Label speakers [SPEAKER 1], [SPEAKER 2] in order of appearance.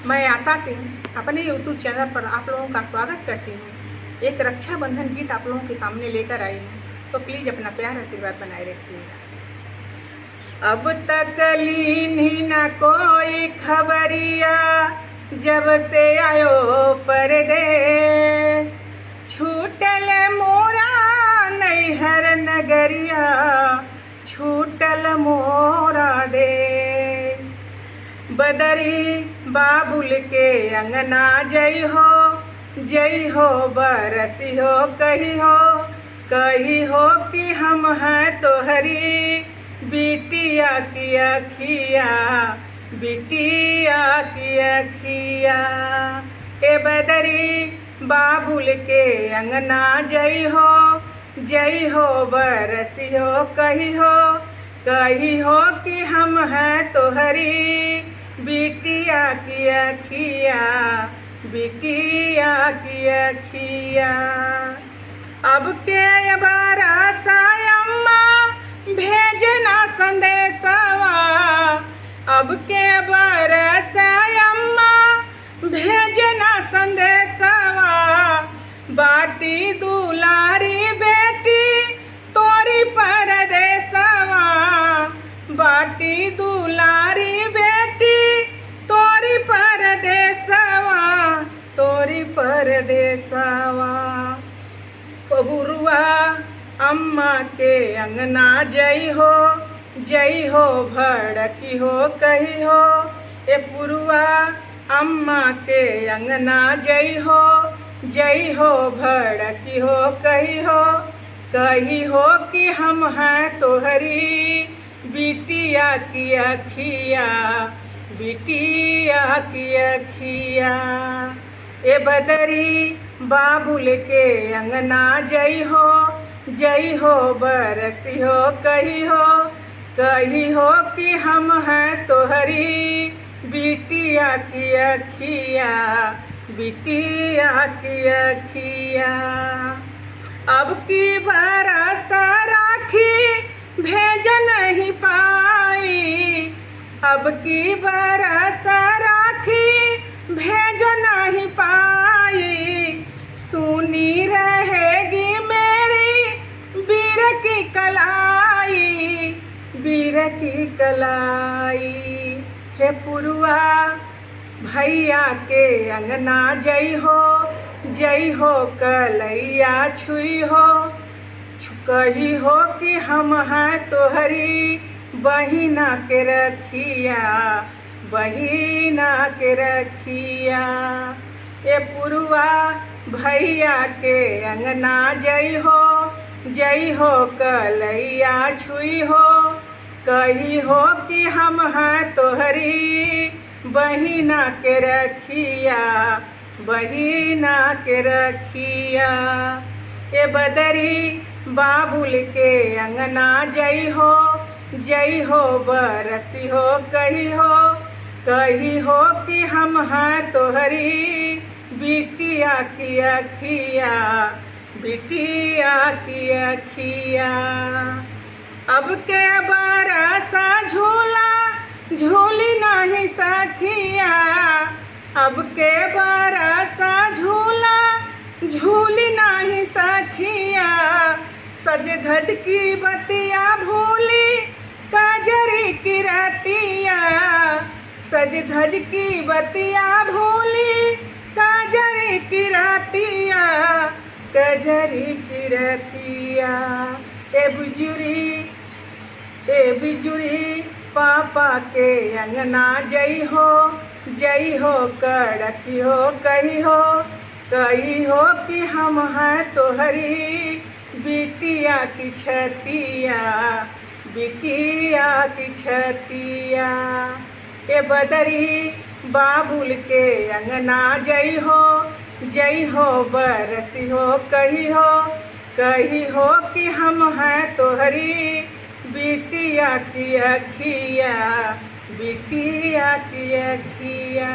[SPEAKER 1] मैं आशा सिंह अपने YouTube channel पर आप लोगों का स्वागत करती हूँ। एक रक्षाबंधन गीत आप लोगों के सामने लेकर आई हूँ, तो प्लीज़ अपना प्यार आशीर्वाद बनाए रखिएगा। अब तक लीनी न कोई खबरिया, जब से आयो परदेश, छूटल मोरा नैहर नगरिया, छूटल मोरा देश। बदरी बाबुल के अंगना जई हो बरसी हो कही हो कि हम हैं तोहरी बिटिया की अखिया, बिटिया की अखिया। ए बदरी बाबुल के अंगना जई हो बरसी हो कही हो कि हम हैं तोहरी बिटिया की अखिया, बिटिया की अखिया। अब के बरसा अम्मा भेजना संदेशवा, अब के बरसा अम्मा भेजना संदेशवा, बाटी दुलारी बेटी तोरी परदेसवा, बाटी दुलारी बेटी तोरी परदेसवा, तोरी परदेसवा। पहुरुआ अम्मा के अंगना जई हो भड़की हो कही हो। ए पुरुआ अम्मा के अंगना जई हो भड़की हो कही हो कि हम हैं तोहरी बिटिया की अखिया, बिटिया की अखिया। ए बदरी बाबुल के अंगना जई हो बरसी हो कही हो कि हम हैं तोहरी बिटिया की अखिया, बिटिया की अखिया। अब की बरसा राखी भेज नहीं पाई, अब की बरसा राखी भेज नहीं पाई, सुनी रहेगी मेरी वीर की कलाई, वीर की कलाई। हे पुरुआ भैया के अंगना जई हो कलैया छुई हो कही हो कि हम हैं तोहरी बहिना के रखिया, बहिना के रखिया। ए पुरुआ भैया के अंगना जई हो कलैया छुई हो कही हो कि हम हैं तोहरी बहिना के रखिया, बहिना के रखिया। ए बदरी बाबुल के अंगना जई हो बरसी हो कही हो कि हम हैं तोहरी बिटिया की अखिया, बिटिया की अखिया। अब के बरसा झूला झूली नहीं सखिया, अब के बरसा झूला झूली नहीं सखिया, सज धज की बतिया भूली काजरी की रतिया, सज धज की बतिया भूली काजरी की रतिया, कजरी की रतिया। ए बिजुरी पापा के अंगना जई हो कड़की हो कही हो कि हम हैं तोहरी बिटिया की छतिया, बिटिया की छतिया। ए बदरी बाबुल के अंगना जई हो बरसी हो कही हो कि हम हैं तोहरी बिटिया की अखिया, बिटिया की अखिया।